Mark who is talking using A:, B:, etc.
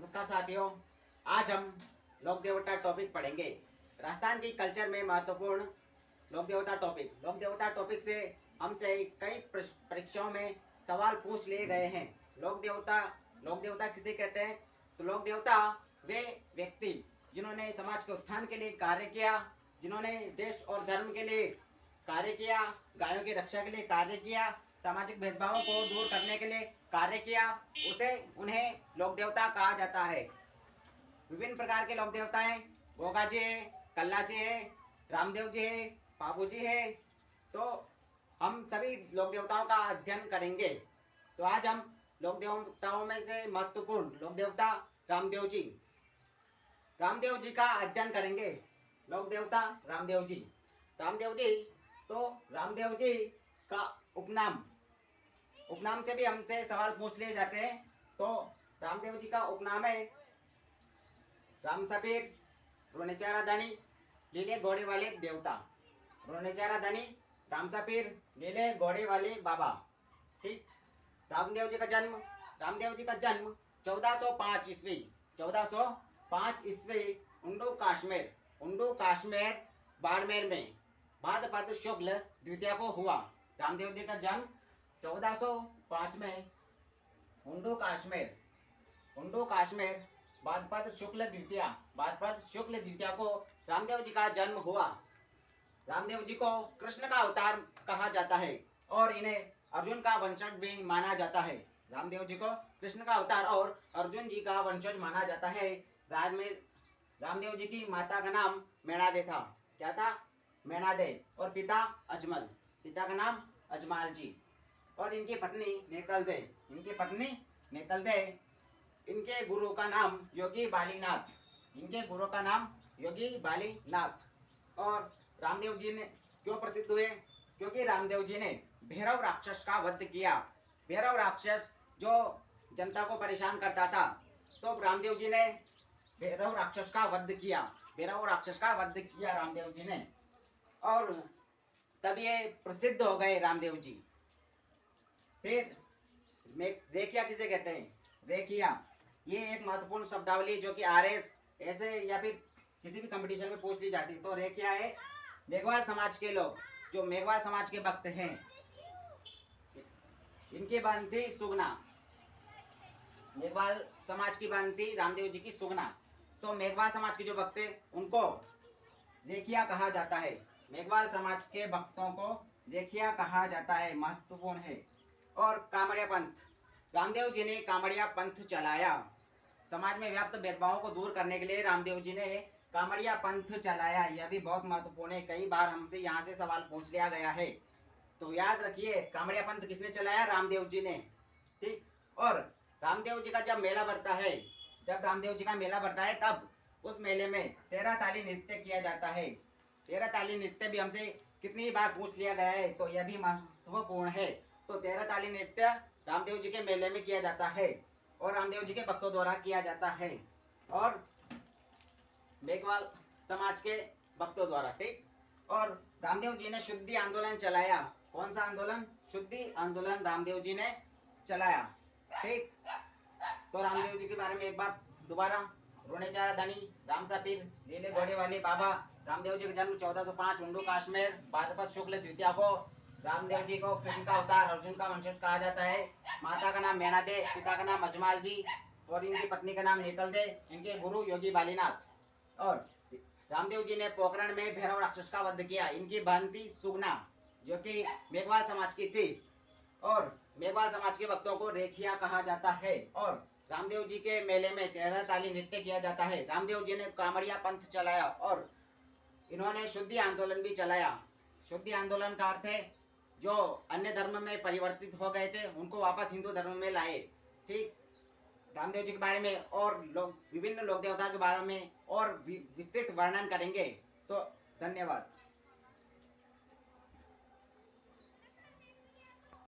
A: नमस्कार साथियों, आज हम लोक देवता टॉपिक पढ़ेंगे। राजस्थान की कल्चर में महत्वपूर्ण लोक देवता टॉपिक। लोक देवता टॉपिक से हमसे कई परीक्षाओं में सवाल पूछ लिए गए हैं। लोक देवता किसे कहते हैं? तो लोक देवता वे व्यक्ति जिन्होंने समाज के उत्थान के लिए कार्य किया, जिन्होंने देश और धर्म के लिए कार्य किया, गायों की रक्षा के लिए कार्य किया, सामाजिक भेदभावों को दूर करने के लिए कार्य किया, उन्हें लोक देवता कहा जाता है। विभिन्न प्रकार के लोक देवता हैं। गोगा जी है, कल्ला जी है, रामदेव जी है, बाबू जी है। तो हम सभी लोक देवताओं का अध्ययन करेंगे। तो आज हम लोक देवताओं में से महत्वपूर्ण लोक देवता रामदेव जी का अध्ययन करेंगे। लोक देवता रामदेव जी। तो रामदेव जी का उपनाम से भी हमसे सवाल पूछ लिए जाते हैं। तो रामदेव जी का उपनाम है राम सफीर, रोनेचारा धनी, लीले घोड़े वाले देवता। रोनेचारा धनी, राम सफीर, लीले घोड़े वाले बाबा। ठीक। रामदेव जी का जन्म 1405 ईस्वी उंडू कश्मीर बाड़मेर में भाद्रपद शुक्ल द्वितीया को हुआ। रामदेव जी का जन्म 1405 में उंडू कश्मीर भाद्रपद शुक्ल द्वितीया को रामदेव जी का जन्म हुआ। रामदेव जी को कृष्ण का अवतार कहा जाता है और इन्हें अर्जुन का वंशज भी माना जाता है। रामदेव जी को कृष्ण का अवतार और अर्जुन जी का वंशज माना जाता है। रामदेव जी की माता का नाम मेणादे था। क्या था? मेणादे। और पिता अजमल। पिता का नाम अजमाल जी। और इनकी पत्नी नेतल दे। इनके गुरु का नाम योगी बालीनाथ। और रामदेव जी ने क्यों प्रसिद्ध हुए? क्योंकि रामदेव जी ने भैरव राक्षस का वध किया। भैरव राक्षस जो जनता को परेशान करता था, तो रामदेव जी ने भैरव राक्षस का वध किया रामदेव जी ने। और तब ये प्रसिद्ध हो गए रामदेव जी। फिर रेखिया किसे कहते हैं? रेखिया ये एक महत्वपूर्ण शब्दावली जो कि आरएस ऐसे या फिर किसी भी कंपटीशन में पूछ ली जाती है। तो रेखिया है मेघवाल समाज के लोग, जो मेघवाल समाज के भक्त हैं। इनकी बनती सुगना। मेघवाल समाज की बनती रामदेव जी की सुगना। तो मेघवाल समाज के जो भक्त हैं उनको रेखिया कहा जाता है। मेघवाल समाज के भक्तों को रेखिया कहा जाता है, महत्वपूर्ण है। और कामड़िया पंथ। रामदेव जी ने कामड़िया पंथ चलाया। समाज में व्याप्त भेदभावों को दूर करने के लिए रामदेव जी ने कामड़िया पंथ चलाया। यह भी बहुत महत्वपूर्ण है। कई बार हमसे यहाँ से सवाल पूछ लिया गया है, तो याद रखिए कामड़िया पंथ किसने चलाया? रामदेव जी ने। ठीक। और रामदेव जी का जब रामदेव जी का मेला बढ़ता है तब उस मेले में 13 ताली नृत्य किया जाता है। 13 ताली नृत्य भी हमसे कितनी बार पूछ लिया गया है, तो यह भी महत्वपूर्ण है। तो 13 ताली नृत्य रामदेव जी के मेले में किया जाता है और रामदेव जी के भक्तों द्वारा किया जाता है और मेघवाल समाज के भक्तों द्वारा। ठीक। और रामदेव जी ने शुद्धि आंदोलन चलाया। कौन सा आंदोलन? शुद्धि आंदोलन रामदेव जी ने चलाया। ठीक। तो रामदेव जी के बारे में एक बार दोबारा, रोनेचारा धनी, राम सफीर, लीले घोड़े वाले बाबा। रामदेव जी का जन्म 1405 उंडू कश्मीर भाद्रपद शुक्ल द्वितीया को। रामदेव जी को कृष्ण का अवतार, अर्जुन का वंशज कहा जाता है। माता का नाम मेणादे, पिता का नाम अजमाल जी और इनकी पत्नी का नाम नेतल दे। इनके गुरु योगी बालीनाथ। और रामदेव जी ने पोखरण में भैरव राक्षस का वध किया। इनकी बहन थी सुगना, जो कि मेघवाल समाज की थी। और मेघवाल समाज के भक्तों को रेखिया कहा जाता है। और रामदेव जी के मेले में 13 ताली नृत्य किया जाता है। रामदेव जी ने कामड़िया पंथ चलाया और इन्होंने शुद्धि आंदोलन भी चलाया। शुद्धि आंदोलन का अर्थ है जो अन्य धर्म में परिवर्तित हो गए थे उनको वापस हिंदू धर्म में लाए। ठीक। रामदेव जी के बारे में और विभिन्न लोक देवता के बारे में और विस्तृत वर्णन करेंगे। तो धन्यवाद।